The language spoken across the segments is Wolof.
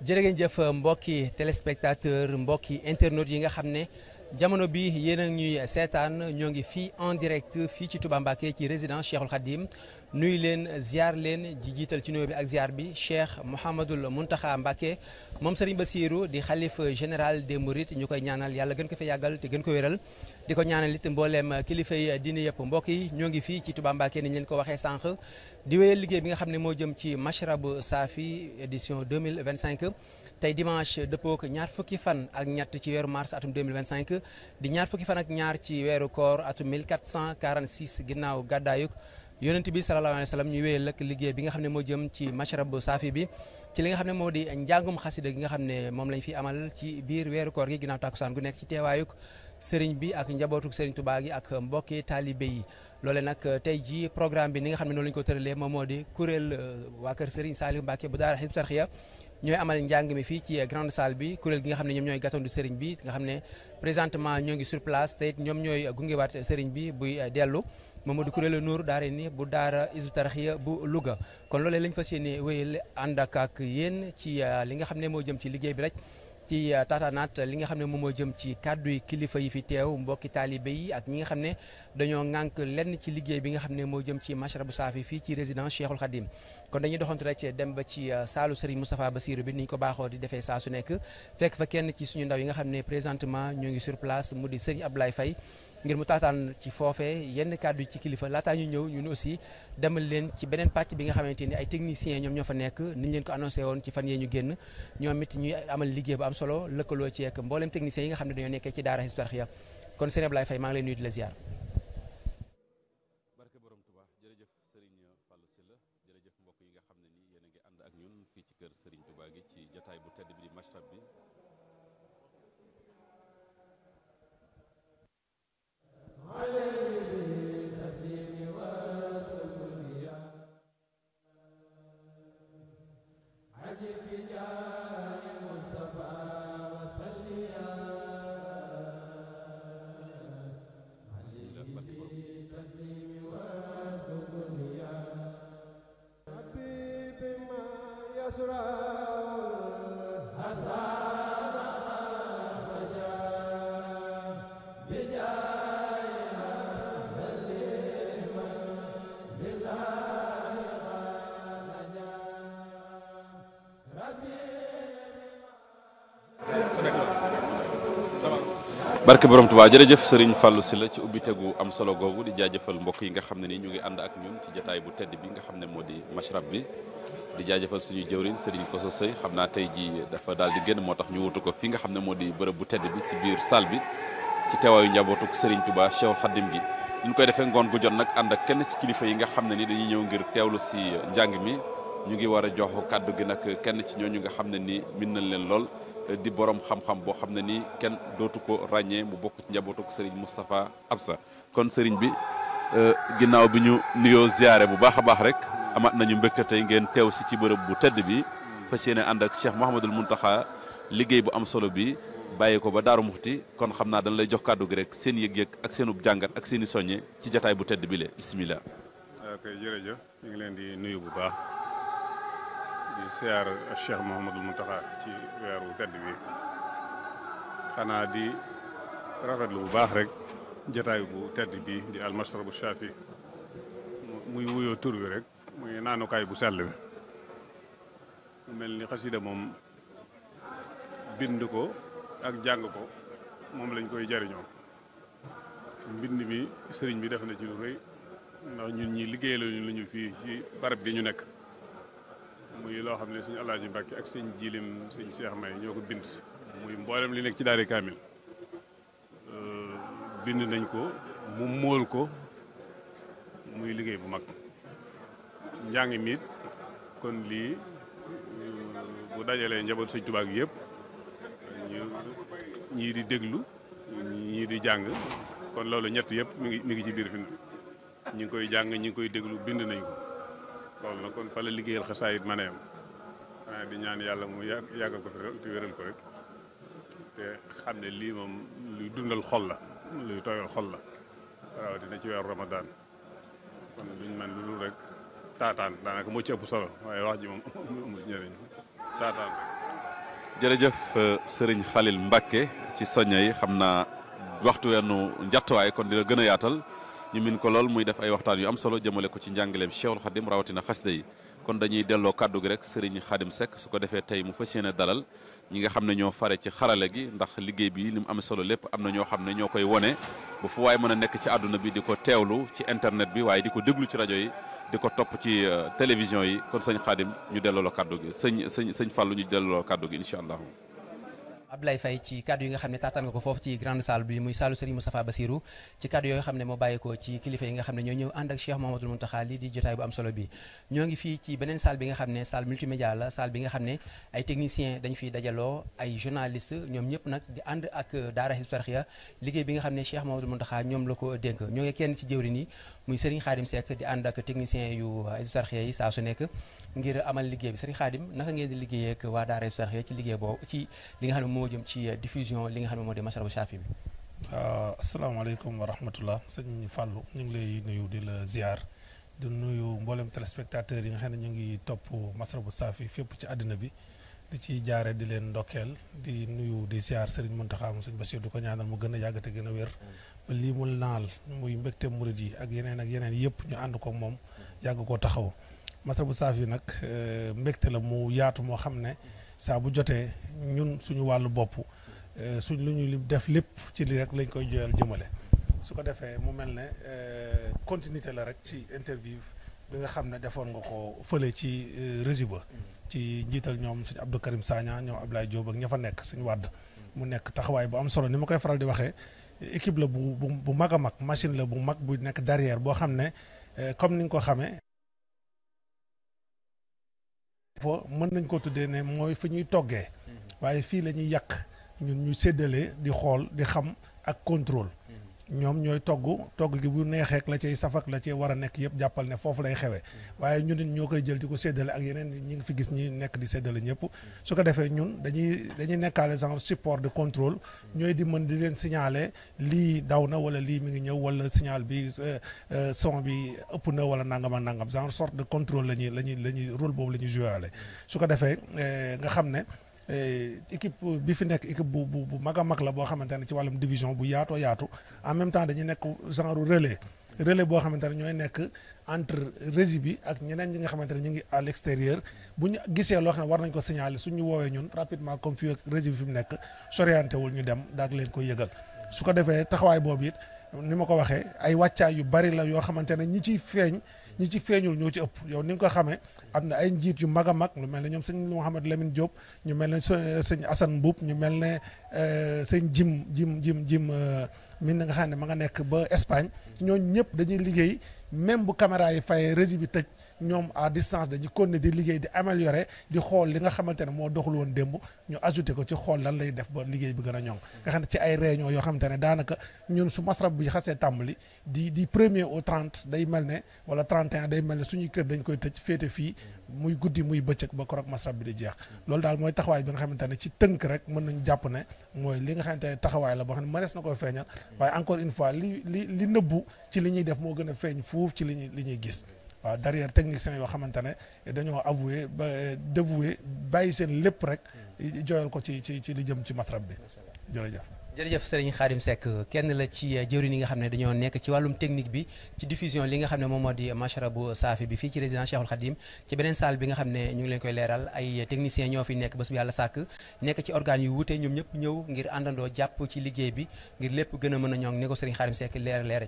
jërë ngeen jëf mbokki téléspectateur mbokki internautes yi nga xam ne jamono bi yéen a ñuy seetaan ñoo ngi fii en direct fii ci Touba Mbacké ci résidence Cheikhul Khadim nuyu leen ziar leen di jiital ci nuyoo bi ak ziar bi Cheikh Mouhamadoul Mountakha Mbacké moom Serigne Bassirou di xalif général des Mourides ñu koy ñaanal yàlla gën ko fi yàggal te gën ko wéral di ko ñaanal it mbooleem kilifa yi diine yëpp mbokk yi ñoo ngi fii ci Touba Mbacké ni ñu leen ko waxee sànq di wéyal liggéey bi nga xam ne moo jëm ci Mashrabou Safi édition 2025 tey dimanche dëppook ñaar fukki fan ak ñett ci weeru mars atum 2025 di ñaar fukki fan ak ñaar ci weeru koor atum 1446 ginnaaw gàddaayuk yonent bi sallallahu alayhi wa sallam ñu wéyal ak liggéey bi nga xam ne moo jëm ci Mashrabou Safi bi ci li nga xam ne moo di njàngum xasida gi nga xam ne moom lañ fi amal ci biir weeru koor gi ginnaaw takkusaan gu nekk ci teewaayuk sëriñ bi ak njabootuk sëriñ Touba gi ak mbokki taalibe yi loole nag tey ji programme bi ni nga xam ne noonu lañu ko tëralee moom moo di kuréel waa kër Serigne Saliou Mbacké bu daara Hizbut Tarqiyyah ñooy amal njàng mi fii ci grande salle bi kuréel gi nga xam ne ñoom ñooy gàttandu Serigne bi nga xam ne présentement ñoo ngi sur place te it ñoom ñooy gungewaat Serigne bi buy dellu moom moo di kuréelu Nuur daara ni bu daara Hizbut Tarqiyyah bu Louga kon loolee lañ fas yéene wéyal ànd ak yéen ci li nga xam ne moo jëm ci liggéey bi rek ci taataanaat li nga xam ne moom moo jëm ci kàddu yi kilifa yi fi teew mbokki taalibe yi ak ñi nga xam ne dañoo ŋànk lenn ci liggéey bi nga xam ne moo jëm ci Mashrabou Safi fii ci résidence Cheikhul Khadim kon dañuy doxantu rek dem ba ci saalu Serigne Moustapha Bassirou bi ni ñu ko baaxoo di defee saa su nekk fekk fa kenn ci suñu ndaw yi nga xam ne présentement ñoo ngi sur place mu di Serigne Abdoulaye Faye ngir mu taataan ci foofee yenn kàddu ci kilifa laataa ñu ñëw ñun aussi demal leen ci beneen pàcc bi nga xamante ni ay techniciens ñoom ñoo fa nekk ni ñu leen ko annoncé woon ci fan yee ñu génn ñoom it ñuy amal liggéey bu am solo lëkkaloo ci ak mboolem techniciens yi nga xam ne dañoo nekkee ci daara Hizbut Tarqiyyah kon Serigne Abdoulaye Faye maa ngi lay nuyu di la ziar. barke borom Touba jërëjëf Serigne Fallou Sylla jërëjëf mbokk yi nga xam ne ni yéen a ngi ànd ak ñun fii ci kër Serigne Touba gi ci jotaay bu tedd bi di Mashrab bi barke borom Touba jërëjëf Serigne Fallou Sylla ci ubbite gu am solo googu di jaajëfal mbokk yi nga xam ne ni ñu ngi ànd ak ñun ci jotaay bu tedd bi nga xam ne moo di Mashrab bi di jaajëfal suñu jëwriñ Serigne Kosso Sey xam naa tey ji dafa daal di génn moo tax ñu wutu ko fi nga xam ne moo di bërëb bu tedd bi ci biir salle bi ci teewaayu njabootuk Serigne Touba Cheikhul Khadim gi ñu koy defee ngoon gu jot nag ànd ak kenn ci kilifa yi nga xam ne ni dañuy ñëw ngir teewlu si njàng mi ñu ngi war a jox kàddu gi nag kenn ci ñooñu nga xam ne ni min nañ leen lool di borom xam-xam boo xam ne nii kenn dootu ko ràññee mu bokk ci njabootuk Serigne Moustapha Absa kon Serigne bi ginnaaw bi ñu nuyoo ziyaare bu baax a baax rek amaat nañu mbégte tey ngeen teew si ci bërëb bu tedd bi fas yéene ànd ak Cheikh Mouhamadoul Mountakha liggéey bu am solo bi bàyyi ko ba Daaru Muxti kon xam naa dañ lay jox kàddu gi rek seen yëg-yëg ak seenub jàngat ak seen i soññe ci jataay bu tedd bi le bisimilah. ok jërëjëf ñu ngi leen di nuyu bu baax di siyaar Cheikh Mouhamadoul Mountakha ci weeru tedd bi xanaa di rafetlu bu baax rek jataay bu tedd bi di al Mashrabou Safi muy wuyoo tur bi rek muy naanukaay bu sell bi mu mel ni xasida moom bind ko ak jàng ko moom lañ koy jariñoo mbind mi sëriñ bi def na ci lu rëy ndax ñun ñi liggéeyal lu ñu fii ci barab bi ñu nekk muy loo xam ne sëñ Alaaji Mbàkke ak sëñ Jilim sëñ Cheikh May ñoo ko bind muy mboolem li nekk ci daari kaamil bind nañ ko mu móol ko muy liggéey bu mag njàng mi it kon lii bu dajalee njaboot sëñ Tuubaa gi yëpp ñii di déglu ñii di jàng kon loolu ñett yëpp mi ngi ci biir fi ñi ngi koy jàng ñi ngi koy déglu bind nañ ko loolu nag kon fa la liggéeyal xasaayit mën a yam xanaa di ñaan yàlla mu yàggal ko fi te wéral ko rek te xam ne lii moom luy dundal xol la luy tooyal xol la rawatina ci weeru Ramadan kon luñ man lu dul rek taataan daanaka moo ci ëpp solo waaye wax ji moom amul ci njëriñ taataan rek jërëjëf Serigne Khalil Mbacke ci soññe yi xam naa waxtu weenu njattuwaay kon dina gën a yaatal ñu min ko lool muy def ay waxtaan yu am solo jëmale ko ci njàngaleem Cheikhul Khadim rawatina xasida yi kon dañuy delloo kàddu gi rek Serigne Khadim Seck su ko defee tey mu fas yéene dalal ñi nga xam ne ñoo fare ci xarale gi ndax liggéey bi li mu amee solo lépp am na ñoo xam ne ñoo koy wone bu fu waay mën a nekk ci àdduna bi di ko teewlu ci internet bi waaye di ko déglu ci rajo yi di ko topp ci télévision yi kon sëñ Khadim ñu delloo la kàddu gi sëñ Fallou ñu delloo kàddu gi incha allah. Abdoulaye Faye ci kaddu yi nga xam ne taataan nga ko foofu ci grande salle bi muy saalu Serigne Moustapha Bassirou ci kaddu yooyu xam ne moo bàyyeekoo ci kilifa yi nga xam ne ñoo ñëw ànd ak Cheikh Mouhamadoul Mountakha lii di jotaay bu am solo bi ñoo ngi fii ci beneen salle bi nga xam ne salle multimédia la salle bi nga xam ne ay techniciens dañ fiy dajaloo ay journalistes ñoom ñëpp nag di ànd ak daara Hizbut Tarqiyyah liggéey bi nga xam ne Cheikh Mouhamadoul Mountakha ñoom la ko dénk ñoo ngi kenn ci jëwriñ yi muy Serigne Khadim Seck di ànd ak techniciens yu Hizbut Tarqiyyah yi saa su nekk ngir amal liggéey bi Serigne Khadim naka ngeen di liggéeyee ak waa daara Hizbut Tarqiyyah ci liggéey boobu ci li nga xam ne moo jëm ci li nga xam ne moo di Mashrabu Chafi bi. asalaamaaleykum wa rahmatullah sëñ Fallou ñu ngi lay nuyu di la ziar di nuyu mboolem téléspectateurs yi nga xam ne ñu ngi topp Mashrabu Chafi fépp ci àddina bi di ci jaare di leen ndokkeel di nuyu di ziar Serigne Mountakha mu sëñ Bassirou di ko ñaanal mu gën a yàgg te gën a wér ba lii mu naal muy mbégte murid yi ak yeneen yëpp ñu ànd ko moom yàgg koo taxaw Mashrabu Chafi nag mbégte la mu yaatu moo xam ne saa bu jotee ñun suñu wàllu bopp suñ lu ñu def lépp ci li rek lañ koy joyal jëmale su ko defee mu mel ne continuité la rek ci interview bi nga xam ne defoon nga ko fële ci régie ba ci njiital ñoom suñu Abdou Karim Sagna ñoom Ablaye Diop ak ña fa nekk suñu wàdd mu nekk taxawaay bu am solo ni ma koy faral di waxee équipe la bu mag a mag machine la bu mag bu nekk derrière boo xam ne comme ni nga ko xamee fo mën nañ ko tuddee ne mooy fi ñuy toggee waaye fii la ñuy yàq ñun ñu séddalee di xool di xam ak contrôle ñoom ñooy togg gi bu neexeek la cay safak la cay war a nekk yëpp jàppal ne foofu lay xewee waaye ñun ñoo koy jël di ko séddale ak yeneen ñi ngi fi gis ñi nekk di séddale ñëpp su ko defee ñun dañuy nekkaale genre support de contrôle ñooy di mën di leen signaler lii daw na wala lii mi ngi ñëw wala signal bi son bi ëpp na wala nangam ak nangam genre sorte de contrôle la ñuy rôle boobu la ñuy joué waale su ko defee nga xam ne équipe bi fi nekk équipe bu mag a mag la boo xamante ne ci wàllum division bu yaatoo yaatu en même temps dañuy nekk genre relais boo xamante ne ñooy nekk entre régie bi ak ñeneen ñi nga xamante ne ñu ngi à l'extérieur bu ñu gisee loo xam ne war nañ ko signaler suñu woowee ñun rapidement comme fii ak régie bi fi mu nekk sorienté wul ñu dem daal leen ko yëgal su ko defee taxawaay boobu it ni ma ko waxee ay wàccaay yu bari la yoo xamante ne ñi ci feeñul ñoo ci ëpp yow ni nga ko xamee am na ay njiit yu mag a mag lu mel ne ñoom sëñ Mouhamed Lamine Diop ñu mel ne sëñ Assane Mboup ñu mel ne sëñ Jim min na nga xam ne ma nga nekk ba Espagne ñooñu ñëpp dañuy liggéey même bu caméra yi fayee régie bi tëj ñoom à distance dañuy continuer di liggéey di améliorer di xool li nga xamante ne moo doxul woon démb ñu ajouté ko ci xool lan lay def ba liggéey bi gën a ñoŋ nga xam ne ci ay réunion yoo xamante ne daanaka ñun su Masrab bi xasee tàmbali di premier au 30 day mel ne wala 31 day mel ne suñuy kër dañ koy tëj féete fii muy guddi muy bëccëg ba korog Masrab bi di jeex loolu daal mooy taxawaay bi nga xamante ne ci tënk rek mën nañu jàpp ne mooy li nga xamante ne taxawaay la boo xam ne mënees na koy feeñal waaye encore une fois li nëbbu ci li ñuy def moo gën a feeñ fuuf ci li ñuy gis waaw derrière techniciens yoo xamante ne dañoo avoué ba dévoué bàyyi seen lépp rek jooyal ko ci li jëm ci Masrab bi jërëjëf Serigne Khadim Seck kenn la ci jëwriñ yi nga xam ne dañoo nekk ci wàllum technique bi ci diffusion li nga xam ne moom moo di Mashrabu Chafi bi fii ci résidence Cheikhoul Khadim ci beneen salle bi nga xam ne ñu ngi leen koy leeral ay techniciens ñoo fi nekk bés bu yàlla sàkk nekk ci organes yu wute ñoom ñëpp ñëw ngir àndandoo jàpp ci liggéey bi ngir lépp gën a mën a ñoŋ ni ko Serigne Khadim Seck leer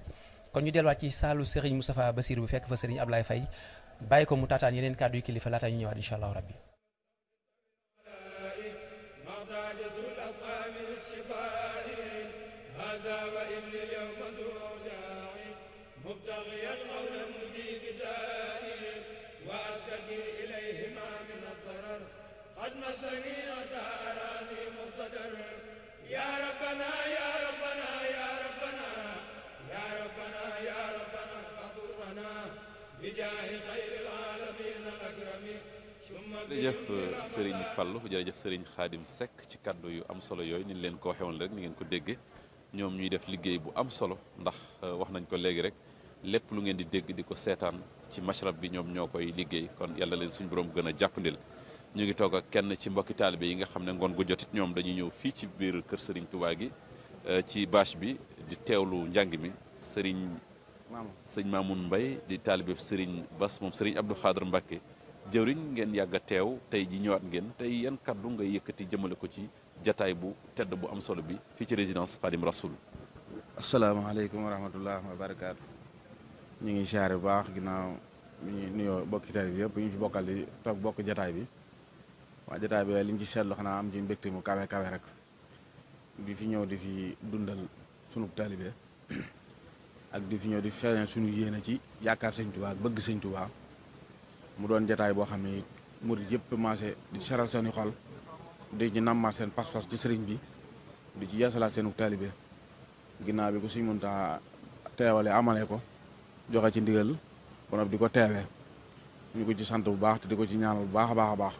kon ñu delluwaat ci saalu Serigne Moustapha Bassirou bu fekk fa Serigne Ablaye Faye bàyyi ko mu taataan yeneen kàddu yu kilifa laataa ñu ñëwaat incha allahu rabbi jërëjëf Serigne Fallou jërëjëf Serigne Khadim Seck ci kaddu yu am solo yooyu ni leen ko waxee woon rek ni ngeen ko déggee ñoom ñuy def liggéey bu am solo ndax wax nañ ko léegi rek lépp lu ngeen di dégg di ko seetaan ci Mashrab bi ñoom ñoo koy liggéey kon yàlla leen suñu borom gën a jàppandil ñu ngi toog ak kenn ci mbokki taalibe yi nga xam ne ngoon gu jotit ñoom dañuy ñëw fii ci biir kër Serigne Touba gi ci bâche bi di teewlu njàng mi sëñ Mamoun Mbaye di taalibe Serigne Bass moom Serigne Abdou Khadre Mbacké jëwriñ ngeen yàgg a teew tey ji ñëwaat ngeen tey yan kaddu ngay yëkkati jëmale ko ci jataay bu tedd bu am solo bi fii ci résidence Khadim Rasoul. asalaamaaleykum wa rahmatullah wa barakaatu. ñu ngi siyaare bu baax ginnaaw ñu nuyoo bokki taalibe bi yëpp ñu fi bokkal di toog bokk jataay bi waa jataay bi liñ ci seetlu xanaa am ci mbégte mu kawe kawe rek di fi ñëw di fi dundal sunu taalibe ak di fi ñëw di feeñal sunu yéene ci yaakaar sëñ Tuubaa ak bëgg sëñ Tuubaa mu doon jataay boo xam ne murid yëpp commencé di seral seeni xol di ci nammaat seen pas-pas ci sëriñ bi di ci yeesalaat seenu taalibe ginnaaw bi ko Sëñ Muntaxa teewale amale ko joxe ci ndigal ba noppi di ko teewee ñu ko ci sant bu baax te di ko ci ñaanal bu baax a baax a baax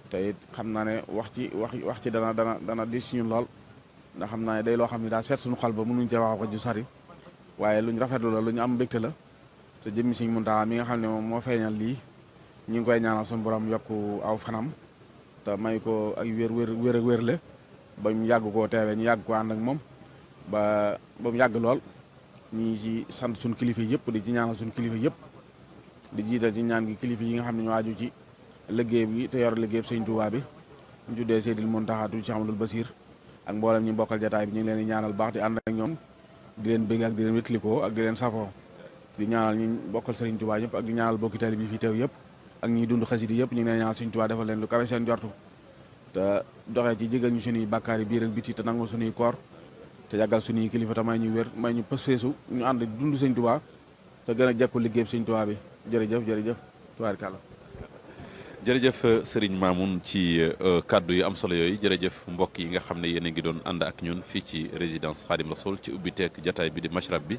te it xam naa ne wax ci dana di si ñun lool ndax xam naa ne day loo xam ne daa seet suñu xol ba mënuñ cee wax ko ju sari waaye luñ rafetlu la lu ñu am mbégte la te jëmmi Sëñ Muntaxa mi nga xam ne moom moo feeñal lii ñu ngi koy ñaanal suñu borom yokk aw fanam te may ko ay wér ba mu yàgg koo teewee ñu yàgg ko ànd ak moom ba mu yàgg lool ñu ci sant suñu kilifa yëpp di ci ñaanal suñu kilifa yëpp di jiital ci ñaan gi kilifa yi nga xam ne ñoo aju ci liggéey bi te yor liggéey Sëñ Tuubaa bi ñu tuddee Seydil Muntaxa tu Cheikh Amadou Bassir ak mboolem ñu bokkal jataay bi ñu ngi leen di ñaanal baax di ànd ak ñoom di leen bëgg ak di leen wétlikoo ak di leen safoo di ñaanal ñu bokkal Sëriñ Tuubaa yëpp ak di ñaanal bokki taalibe bi fi teew yëpp ak ñiy dund xasida yëpp ñu ngi leen ñaanal Sëñ Tuubaa defal leen lu kawe seen jortu te doxee ci jégal ñu suñuy bàkkaar yi biir ak biti te nangu suñuy koor te yàggal suñuy kilifa te may ñu wér may ñu pës feesu ñu ànd dund Sëñ Tuubaa te gën a jekku liggéey Sëñ Tuubaa bi jërëjëf tubaarkàlla. jërëjëf Serigne Mamoun ci kaddu yu am solo yooyu jërëjëf mbokk yi nga xam ne yéen a ngi doon ànd ak ñun fii ci résidence Khadim Rasoul ci ubbiteeg jataay bi di mashrab bi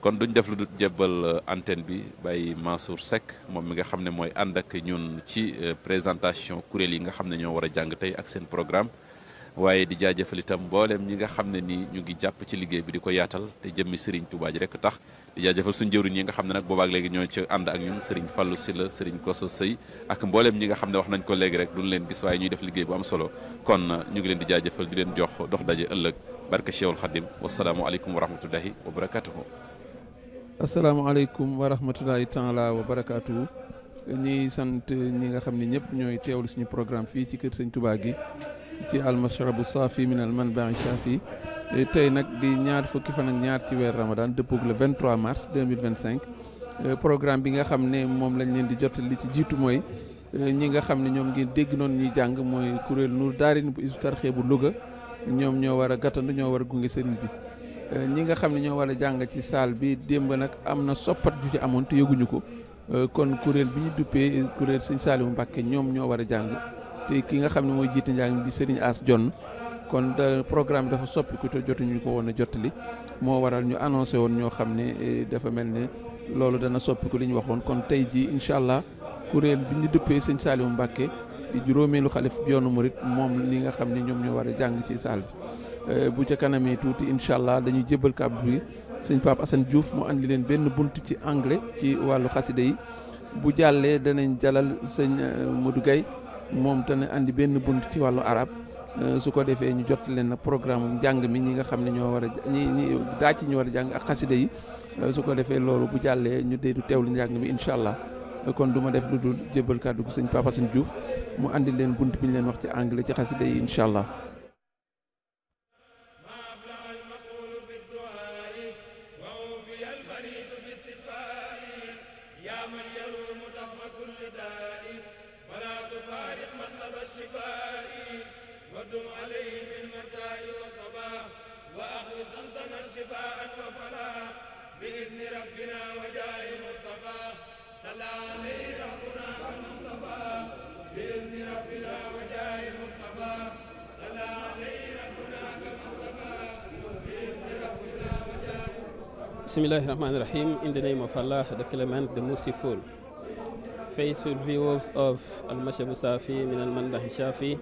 kon duñ def lu dul jébbal antenne bi Baye Mansour Seck moom mi nga xam ne mooy ànd ak ñun ci présentation kuréel yi nga xam ne ñoo war a jàng tey ak seen programme waaye di jaajëfal itam mboolem ñi nga xam ne ni ñu ngi jàpp ci liggéey bi di ko yaatal te jëmmi Serigne Touba ji rek tax di jaajëfal suñu jëwriñ yi nga xam ne nag boobaak léegi ñoo ci ànd ak ñun Serigne Fallou Sylla Serigne Kosso Sey ak mboolem ñi nga xam ne wax nañ ko léegi rek duñ leen gis waaye ñuy def liggéey bu am solo kon ñu ngi leen di jaajëfal di leen jox dox daje ëllëg barke Cheikhul Khadim wasalaamualeykum wa rahmatullahi wa barakatuhu. asalaamaaleykum wa rahmatulahi taala wa barakaatu ñuy sant ñi nga xam ne ñëpp ñooy teewlu suñu programme fii ci kër Sëñ Touba gi ci almashrabu saafi min al manbai shafi tey nag di ñaar fukki fan ak ñaar ci weer Ramadan dëppoog le 23 mars 2025 programme bi nga xam ne moom lañ leen di jottali li ci jiitu mooy ñi nga xam ne ñoom ngeen dégg noonu ñuy jàng mooy kuréel Nour Daarayni bu Hizbut Tarqiyyah bu Louga ñoom ñoo war a gàttandu ñoo war a gunge sëriñ bi ñi nga xam ne ñoo war a jàng ci salle bi démb nag am na soppat ju ci amoon te yëguñu ko kon kuréel bi ñu duppee kuréel Sëñ Saaliwu Mbàkke ñoom ñoo war a jàng te ki nga xam ne mooy jiite njàng bi Serigne As Jonn kon programme dafa soppiku te jotuñu ko woon a jottali moo waral ñu annoncé woon ñoo xam ne dafa mel ne loolu dana soppiku li ñu waxoon kon tey ji incha allah kuréel bi ñu duppee Sëñ Saaliwu Mbàkke di juróomeelu xalif yoonu murit moom li nga xam ne ñoom ñoo war a jàng ci salle bi bu ca kanamee tuuti incha allah dañuy jébbal kàddu bi sëñ Pape Assane Diouf mu andi leen benn bunt ci anglais ci wàllu xasida yi bu jàllee danañ jalal sëñ Modou Gueye moom te ne andi benn bunt ci wàllu arab su ko defee ñu jot leen nag programme njàng mi ñi nga xam ne ñoo war a ñi daa ci ñu war a jàng ak xasida yi su ko defee loolu bu jàllee ñu dee du teewlu njàng mi incha allah kon du ma def lu dul jébbal kàddu gi sëñ Pape Assane Diouf mu andi leen bunt bi ñu leen wax ci anglais ci xasida yi incha allah. Bismillahirrahmanirrahim. In the name of Allah, the Clement, the Merciful. Faithful viewers of Al-Mashrab Safi min al-Manbah Shafi,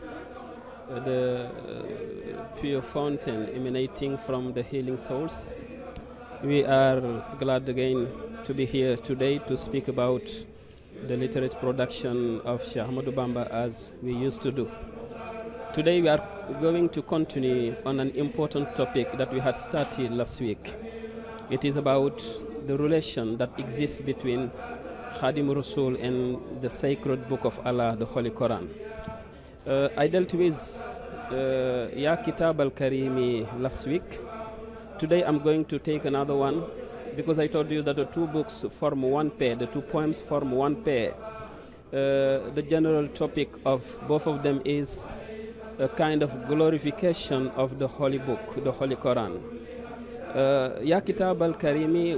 the pure fountain emanating from the healing source. We are glad again to be here today to speak about the literary production of Sheikh Ahmadou Bamba as we used to do. Today we are going to continue on an important topic that we had started last week. It is about the relation that exists between Khadim Rasul and the sacred book of Allah, the Holy Quran. I dealt with Ya Kitab al-Karimi last week. Today I'm going to take another one because I told you that the two books form one pair, the two poems form one pair. The general topic of both of them is a kind of glorification of the Holy Book, the Holy Quran. Ya Kitab al-Karimi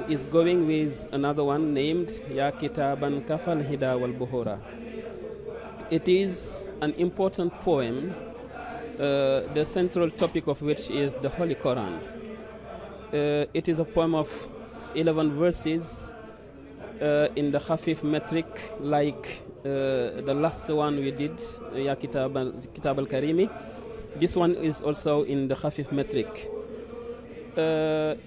is going with another one named Ya Kitaban Kafal Hida wal Buhura. It is an important poem, the central topic of which is the Holy Quran. It is a poem of 11 verses in the Khafif metric, like the last one we did, Ya Kitab al-Karimi. This one is also in the Khafif metric.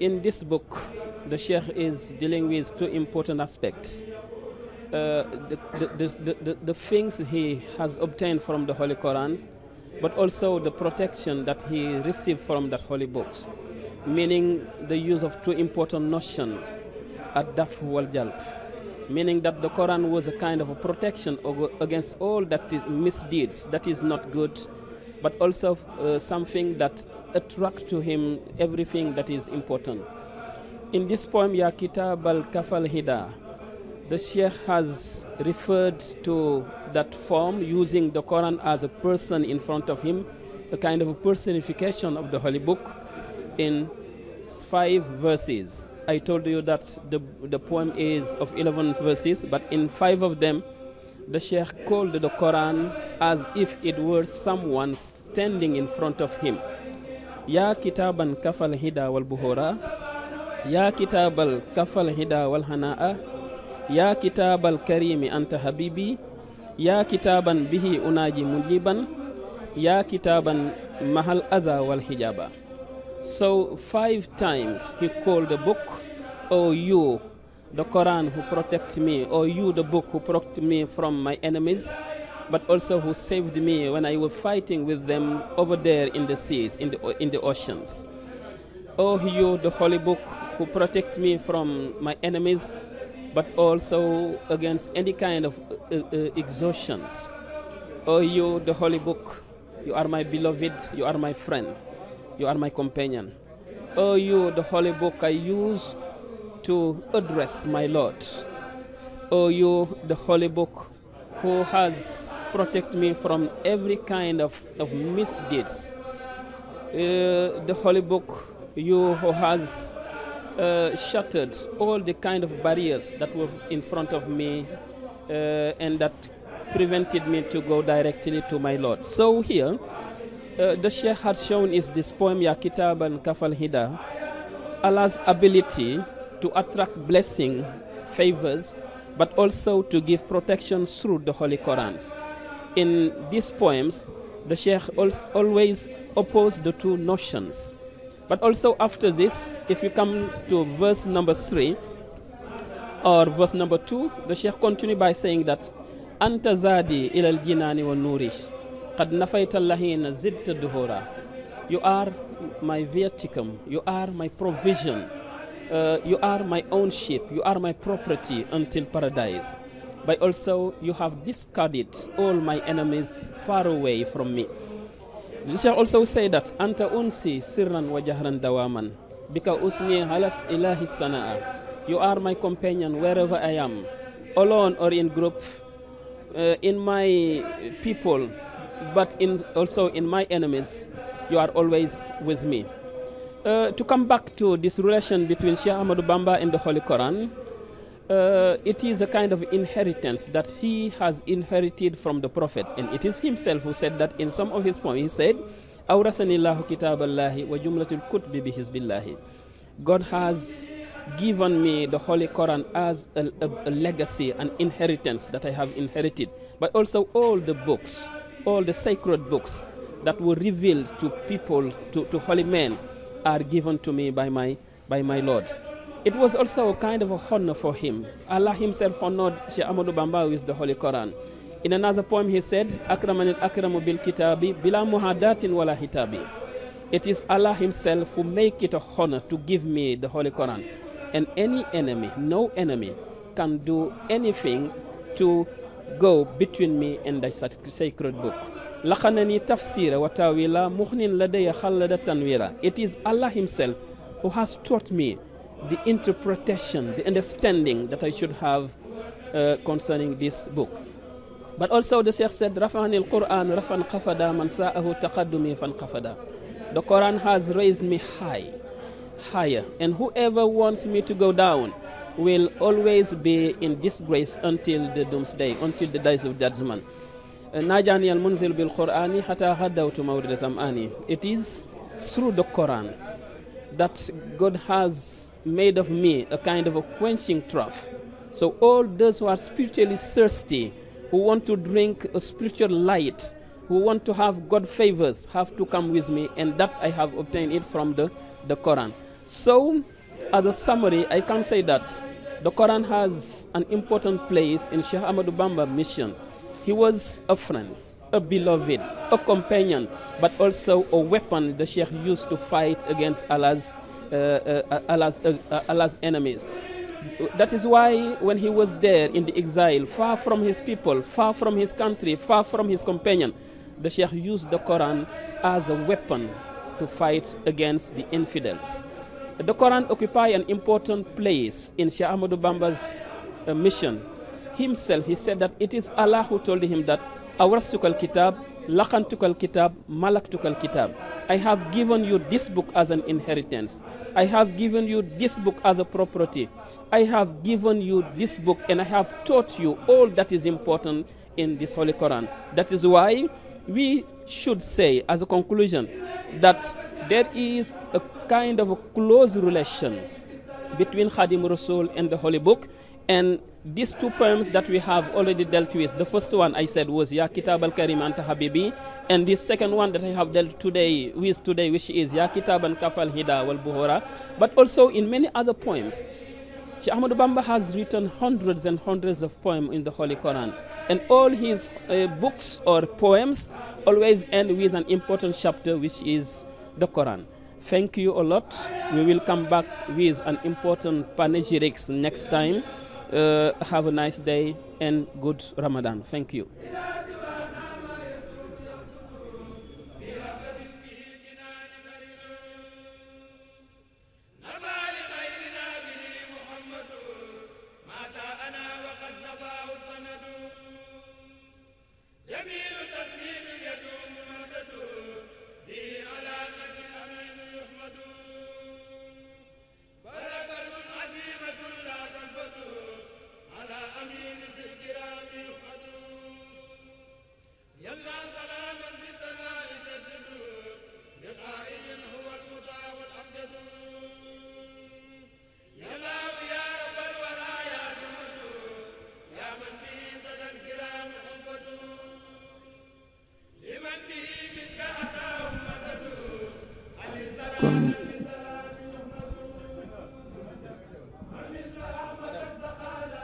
In this book, the Sheikh is dealing with two important aspects. The things he has obtained from the Holy Quran, but also the protection that he received from that holy books, meaning the use of two important notions, ad-daf wal jalb, meaning that the Quran was a kind of a protection against all that is misdeeds, that is not good, but also something that attracts to him everything that is important. In this poem, Ya Kitab al-Kafal Hida, the Sheikh has referred to that form using the Quran as a person in front of him, a kind of a personification of the Holy Book in 5 verses. I told you that the poem is of 11 verses, but in 5 of them, the Sheikh called the Quran as if it were someone standing in front of him. Ya Kitaban Kafal Hida wal Buhura, Ya Kitab al-Kafal Hida wal Hana'a, Ya Kitab al-Karimi Anta Habibi, Ya Kitaban Bihi Unaji Mujiban, Ya Kitaban Mahal Adha wal Hijaba. So 5 times he called the book, O you, the Quran who protect me, O you, the book who protect me from my enemies, but also who saved me when I was fighting with them over there in the seas, in the oceans. O you, the holy book who protect me from my enemies, but also against any kind of exhaustions. O you, the holy book, you are my beloved, you are my friend, you are my companion. O you, the holy book I use to address my Lord. O you, the holy book who has protected me from every kind of misdeeds. The holy book, you who has shattered all the kind of barriers that were in front of me and that prevented me to go directly to my Lord. So here, the Sheikh had shown is this poem, Ya Kitab and Kafal Hida, Allah's ability to attract blessing, favors, but also to give protection through the Holy Qurans. In these poems, the Sheikh always opposed the two notions. But also after this, if you come to verse number 3 or verse number 2, the Sheikh continued by saying that Anta zadi ilal jinani wa nurish qad nafaita lahina zidta duhura. You are my viaticum, you are my provision, you are my own ship, you are my property until paradise. But also you have discarded all my enemies far away from me. The Sheikh also say that Anta unsi sirran wa jahran dawaman bika usni halas ilahi sana'a. You are my companion wherever I am, alone or in group, in my people, but also in my enemies. You are always with me. To come back to this relation between Sheikh Ahmadou Bamba and the Holy Quran, it is a kind of inheritance that he has inherited from the Prophet, and it is himself who said that in some of his poems. He said, "Awrasanillahu kitaballahi wa jumlatul kutbi bihizbillahi." God has given me the Holy Quran as a legacy, an inheritance that I have inherited, but also all the books, all the sacred books that were revealed to people, to holy men, are given to me by my Lord. It was also a kind of a honor for him. Allah himself honored Sheikh Ahmadu Bamba with the Holy Quran. In another poem he said, Akraman al-akramu bil kitabi bila muhadatin wala hitabi. It is Allah himself who make it a honor to give me the Holy Quran. And any enemy, no enemy, can do anything to go between me and the sacred book. Laqanani tafsira wa tawila mughnin ladayya khallada tanwira. It is Allah himself who has taught me the interpretation, the understanding that I should have concerning this book. But also the Sheikh said, Rafa'ani al-Quran rafan qafada man sa'ahu taqaddumi fan qafada. The Quran has raised me higher, and whoever wants me to go down will always be in disgrace until the doomsday, until the days of judgment. Najani al-munzil bil Qur'ani hatta haddawtu mawrid zam'ani. It is through the Quran that God has made of me a kind of a quenching trough. So all those who are spiritually thirsty, who want to drink a spiritual light, who want to have God favors, have to come with me, and that I have obtained it from the Quran. So, as a summary, I can say that the Quran has an important place in Sheikh Ahmadu Bamba's mission. He was a friend, a beloved, a companion, but also a weapon the Sheikh used to fight against Allah's enemies. That is why when he was there in the exile, far from his people, far from his country, far from his companion, the Sheikh used the Quran as a weapon to fight against the infidels. The Quran occupies an important place in Sheikh Ahmadu Bamba's mission. Himself, he said that it is Allah who told him that Awrastukal Kitab, Laqantukal Kitab, Malaktukal Kitab. I have given you this book as an inheritance. I have given you this book as a property. I have given you this book and I have taught you all that is important in this Holy Quran. That is why we should say as a conclusion that there is a kind of a close relation between Khadim Rasul and the Holy Book, and these two poems that we have already dealt with. The first one I said was Ya Kitab al-Karim Anta Habibi, and the second one that I have dealt with today, which is Ya Kitab al-Kafal Hida wal Buhura, but also in many other poems. Sheikh Ahmadu Bamba has written hundreds and hundreds of poems in the Holy Quran, and all his books or poems always end with an important chapter, which is the Quran. Thank you a lot. We will come back with an important panegyrics next time. Have a nice day and good Ramadan. Thank you.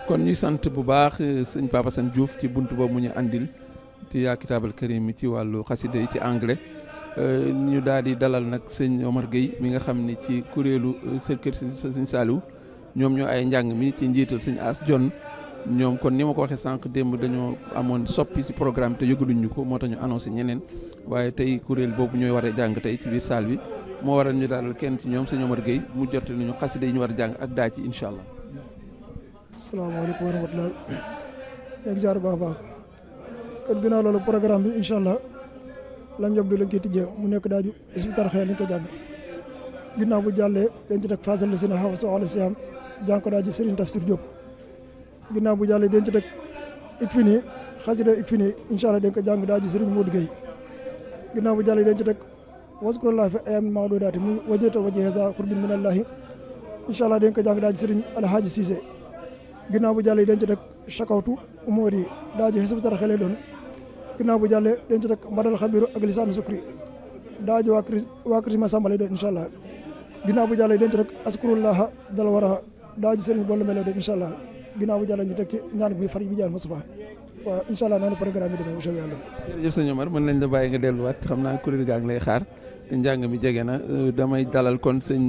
kon ñuy sant bu baax sëñ Papa Assane Diouf ci buntu boobu mu ñu andil ci yaa kitaabal karim ci wàllu xasida yi ci anglais ñu daal di dalal nag sëñ Omar Gueye mi nga xam ni ci kuréelu kër sëñ Saliou ñoom ñoo ay njàng mi ci njiital sëñ As John ñoom kon ni ma ko waxee sànq démb dañoo amoon soppi ci programme te yëgaluñ ñu ko moo tax ñu annoncé ñeneen waaye tey kuréel boobu ñooy war a jàng tey ci biir salle bi moo waral ñu dalal kenn ci ñoom sëñ Omar Gueye mu jot nañu xasida yi ñu war a jàng ak daa ci incha allah. asalaamaaleykum wa rahmatulah. ñoo ngi ziar bu baax a baax. kon ginnaaw loolu programme bi incha allah lam yabdu lañ koy tijjee mu nekk daaju Hizbut Tarqiyyah lañ koy jàng. ginnaaw bu jàllee dañ ci teg fasal la si na xaw sa siyaam jàng ko daaju Serigne Tafsir Diop. ginnaaw bu jàllee dañ ci teg Ikfini xasida Ikfini incha allah dañ ko jàng daaju Serigne Modou Gueye. ginnaaw bu jàllee dañ ci teg waskurullaah fi ayyaamin ma'duudaat mu wajjata wajhi haza qurbin minallaahi incha allah dañ ko jàng daaju Serigne Alhaaji Cissé. ginnaaw bu jàllee dañ ci teg Chakawtu Umóor yi daaju Hizbut Tarqiyyah lay doon. ginnaaw bu jàllee dañ ci teg Mbadal Xabiru ak Lisaanu Sukri daaju waa Kër Masamba lay doon incha allah. ginnaaw bu jàllee denc rek askurullaha dal war a daaju sëriñ boolu melo rek incha allah ginnaaw bu jàllee ñu teg ci ñaan bi fari bi jaan Moustapha waaw incha allah noonu programme bi demee bu soobee yàlla. jërëjëf sëñ Omar mën nañ la bàyyi nga delluwaat xam naa kuréel gaa ngi lay xaar te njàng mi jege na damay dalal kon sëñ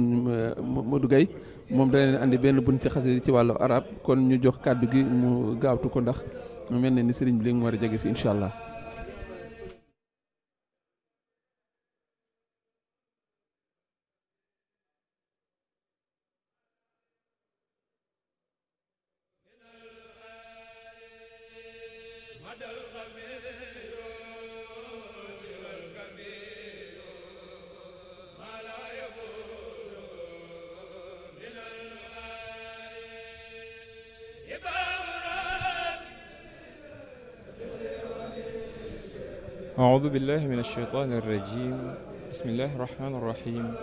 Modou Gueye moom da leen andi benn bunt ci xasida ci wàllu arab kon ñu jox kàddu gi mu gaawtu ko ndax mu mel ne ni sëriñ bi léegi mu war a jege si incha allah. أعوذ بالله من الشيطان الرجيم بسم الله الرحمن الرحيم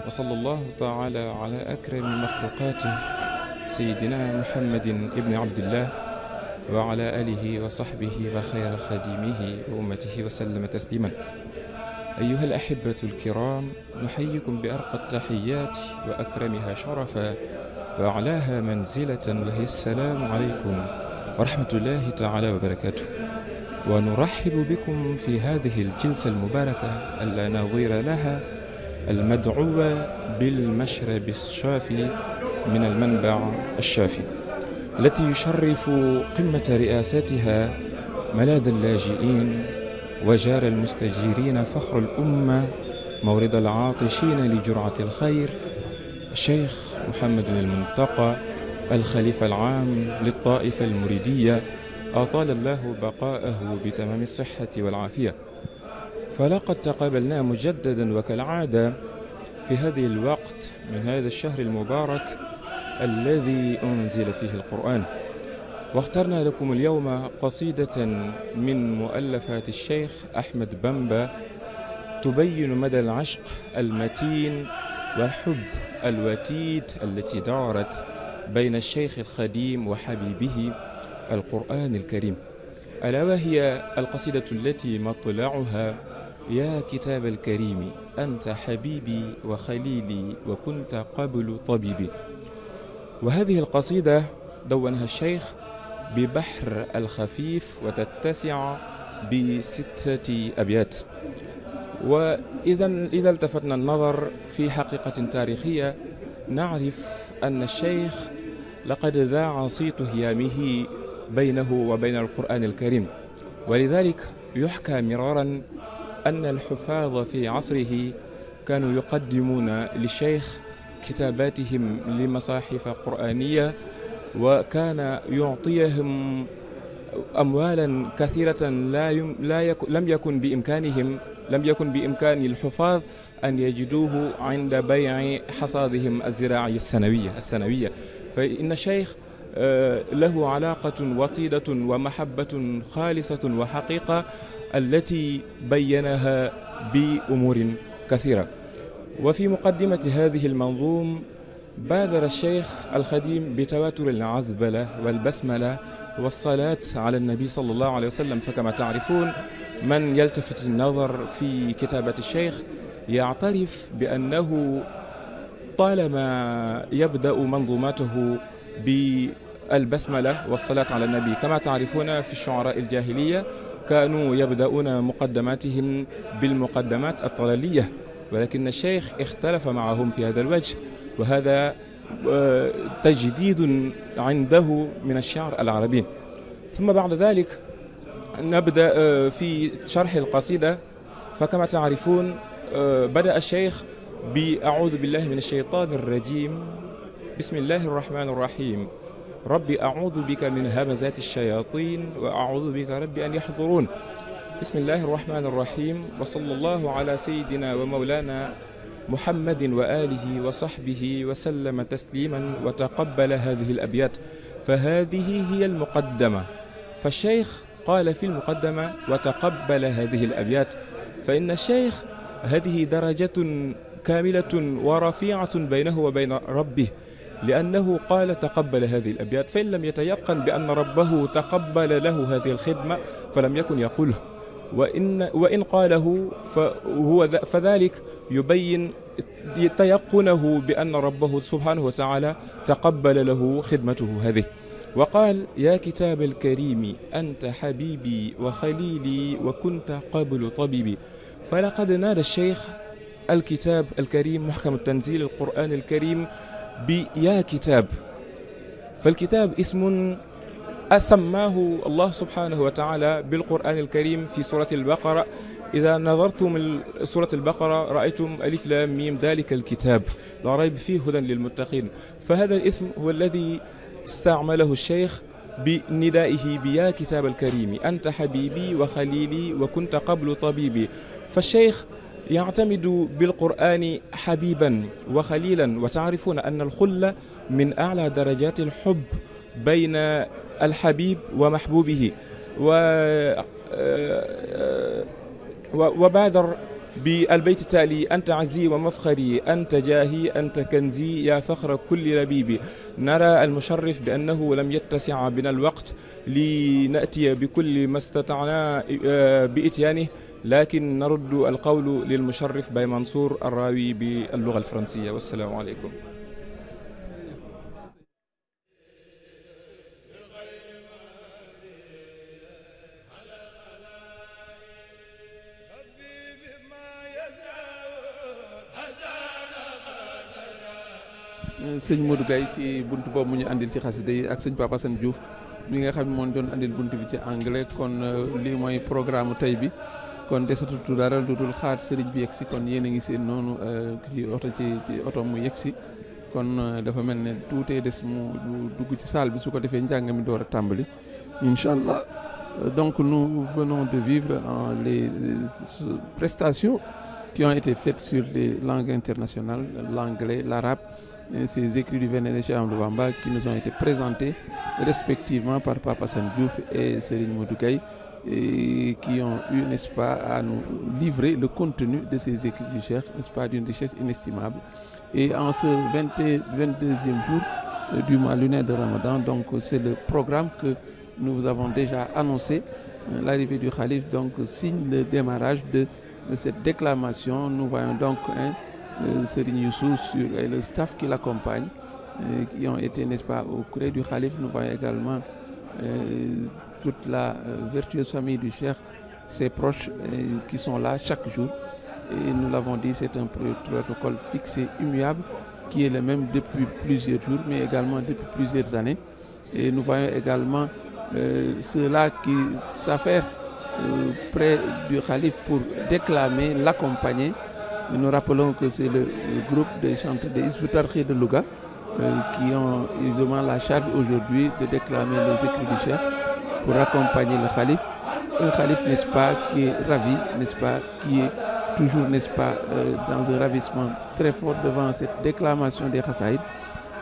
وصلى الله تعالى على أكرم مخلوقاته سيدنا محمد ابن عبد الله وعلى آله وصحبه وخير خديمه وأمته وسلم تسليما أيها الأحبة الكرام نحييكم بأرقى التحيات وأكرمها شرفا وأعلاها منزلة وهي السلام عليكم ورحمة الله تعالى وبركاته ونرحب بكم في هذه الجلسة المباركة اللا نظير لها المدعوة بالمشرب الشافي من المنبع الشافي التي يشرف قمة رئاستها ملاذ اللاجئين وجار المستجيرين فخر الأمة مورد العاطشين لجرعة الخير الشيخ محمد المنتقى الخليفة العام للطائفة المريدية أطال الله بقاءه بتمام الصحة والعافية. فلقد تقابلنا مجددا وكالعادة في هذه الوقت من هذا الشهر المبارك الذي أنزل فيه القرآن، واخترنا لكم اليوم قصيدة من مؤلفات الشيخ أحمد بامبا تبين مدى العشق المتين والحب الوتيد التي دارت بين الشيخ الخديم وحبيبه القرآن الكريم، ألا وهي القصيدة التي مطلعها يا كتاب الكريم أنت حبيبي وخليلي وكنت قبل طبيبي. وهذه القصيدة دونها الشيخ ببحر الخفيف وتتسع ب6 أبيات. وإذا التفتنا النظر في حقيقة تاريخية نعرف أن الشيخ لقد ذاع صيت هيامه بينه وبين القرآن الكريم، ولذلك يحكى مرارا أن الحفاظ في عصره كانوا يقدمون للشيخ كتاباتهم لمصاحف قرآنية، وكان يعطيهم أموالا كثيرة لم يكن بإمكان الحفاظ أن يجدوه عند بيع حصادهم الزراعية السنوية. فإن الشيخ له علاقة وطيدة ومحبة خالصة وحقيقة التي بينها بأمور كثيرة. وفي مقدمة هذه المنظوم بادر الشيخ الخديم بتواتر العزبلة والبسملة والصلاة على النبي صلى الله عليه وسلم. فكما تعرفون من يلتفت النظر في كتابة الشيخ يعترف بأنه طالما يبدأ منظوماته بالبسملة والصلاة على النبي. كما تعرفون في الشعراء الجاهلية كانوا يبدأون مقدماتهم بالمقدمات الطلالية، ولكن الشيخ اختلف معهم في هذا الوجه، وهذا تجديد عنده من الشعر العربي. ثم بعد ذلك نبدأ في شرح القصيدة. فكما تعرفون بدأ الشيخ بأعوذ بالله من الشيطان الرجيم بسم الله الرحمن الرحيم ربي أعوذ بك من همزات الشياطين وأعوذ بك ربي أن يحضرون. بسم الله الرحمن الرحيم وصلى الله على سيدنا ومولانا محمد وآله وصحبه وسلم تسليما وتقبل هذه الأبيات. فهذه هي المقدمة، فالشيخ قال في المقدمة وتقبل هذه الأبيات، فإن الشيخ هذه درجة كاملة ورفيعة بينه وبين ربه، لأنه قال تقبل هذه الأبيات، فإن لم يتيقن بأن ربه تقبل له هذه الخدمة فلم يكن يقوله، وإن قاله فذلك يبين تيقنه بأن ربه سبحانه وتعالى تقبل له خدمته هذه. وقال: يا كتاب الكريم أنت حبيبي وخليلي وكنت قبل طبيبي. فلقد نادى الشيخ الكتاب الكريم محكم التنزيل القرآن الكريم بيا كتاب. فالكتاب اسم سماه الله سبحانه وتعالى بالقرآن الكريم في سورة البقرة. إذا نظرتم سورة البقرة رأيتم ألف لام ميم ذلك الكتاب لا ريب فيه هدى للمتقين. فهذا الاسم هو الذي استعمله الشيخ بندائه بيا كتاب الكريم أنت حبيبي وخليلي وكنت قبل طبيبي. فالشيخ يعتمد بالقرآن حبيبا وخليلا، وتعرفون أن الخلة من أعلى درجات الحب بين الحبيب ومحبوبه. وبادر بالبيت التالي: أنت عزي ومفخري أنت جاهي أنت كنزي يا فخر كل لبيبي. نرى المشرف بأنه لم يتسع بنا الوقت لنأتي بكل ما استطعنا بإتيانه، لكن نرد القول للمشرف باي منصور الراوي باللغة الفرنسية. والسلام عليكم. sëñ Modou Gaye ci buntu boobu mu ñu andil ci xasida yi ak sëñ Papa Sane Diouf mi nga xam ne moo doon andil buntu bi ci anglais. kon lii mooy programme tey bi. kon desatutu dara lu dul xaar sëriñ bi yegg si. kon yéen a ngi seen noonu ci oto mu yegg si. kon dafa mel ne tuutee des mu dugg ci salle bi su ko defee njàng mi door a tàmbali incha allah. donc nous venons de vivre les prestations qui ont été faites sur les langues internationales, l'anglais, l'arabe, ces écrits du vénéré Cheikh Ahmadou Bamba qui nous ont été présentés respectivement par Papa Sane Diouf et Serigne Modou Gaye, et qui ont eu, n'est-ce pas, à nous livrer le contenu de ces écrits du Cheikh, n'est-ce pas, d'une richesse inestimable. Et en ce 22e jour du mois lunaire de Ramadan, donc c'est le programme que nous vous avons déjà annoncé. L'arrivée du Khalif donc signe le démarrage de cette déclamation. Nous voyons donc Serigne Youssou et le staff qui l'accompagne, qui ont été, n'est-ce pas, au courrier du Khalif. Nous voyons également toute la vertueuse famille du Cheikh, ses proches qui sont là chaque jour. Et nous l'avons dit, c'est un protocole fixé, immuable, qui est le même depuis plusieurs jours, mais également depuis plusieurs années. Et nous voyons également ceux-là qui s'affairent près du Khalif pour déclamer, l'accompagner. Nous rappelons que c'est le groupe des chanteurs de Hizb ut-Tarqiyyah de Louga qui ont évidemment la charge aujourd'hui de déclamer les écrits du Cheikh pour accompagner le Khalif. Un Khalif, n'est-ce pas, qui est ravi, n'est-ce pas, qui est toujours, n'est-ce pas, dans un ravissement très fort devant cette déclamation des Khassaïd.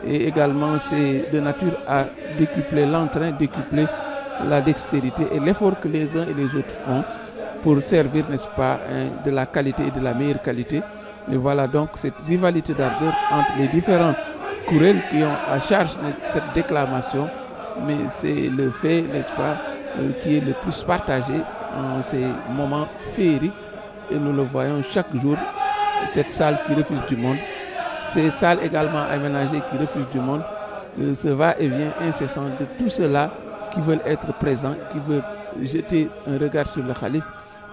Et également, c'est de nature à décupler l'entrain, décupler la dextérité et l'effort que les uns et les autres font pour servir, n'est-ce pas, de la qualité et de la meilleure qualité. Et voilà donc cette rivalité d'ardeur entre les différents kuréel qui ont à charge cette déclamation. Mais c'est le fait, n'est-ce pas, qui est le plus partagé en ces moments féeriques. Et nous le voyons chaque jour, cette salle qui refuse du monde, ces salles également aménagées qui refusent du monde, ce va-et-vient incessant de tous ceux-là qui veulent être présents, qui veulent jeter un regard sur le Khalif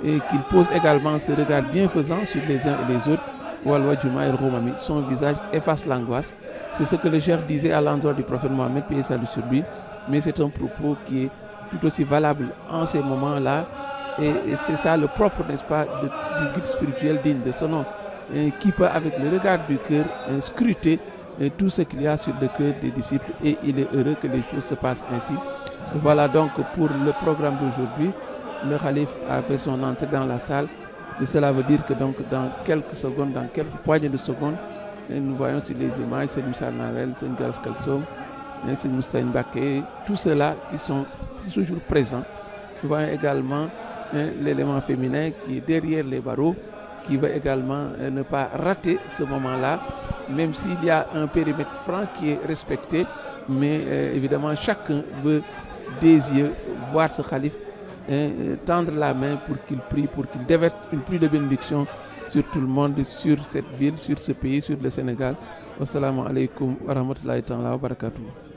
et qu'ils posent également ce regard bienfaisant sur les uns et les autres. Walwa Juma el Roumami, son visage efface l'angoisse. C'est ce que le Cheikh disait à l'endroit du prophète Mohammed, paix et salut sur lui. Mais c'est un propos qui est tout aussi valable en ces moments-là. Et c'est ça le propre, n'est-ce pas, du guide spirituel digne de son nom, qui peut, avec le regard du cœur, scruter tout ce qu'il y a sur le cœur des disciples. Et il est heureux que les choses se passent ainsi. Voilà donc pour le programme d'aujourd'hui. Le Khalif a fait son entrée dans la salle. Et cela veut dire que donc dans quelques secondes, dans quelques poignées de secondes, nous voyons sur les images c'est Moussa Nawel, c'est Ngaras Kalsom, c'est Moustapha Mbaké, tous ceux-là qui sont toujours présents. Nous voyons également l'élément féminin qui est derrière les barreaux, qui veut également ne pas rater ce moment-là, même s'il y a un périmètre franc qui est respecté, mais évidemment chacun veut des yeux voir ce Khalif, tendre la main pour qu'il prie, pour qu'il déverse une pluie de bénédiction sur tout le monde, sur cette ville, sur ce pays, sur le Sénégal. Wassalamu alaikum wa rahmatullahi ta'ala wa barakatuh.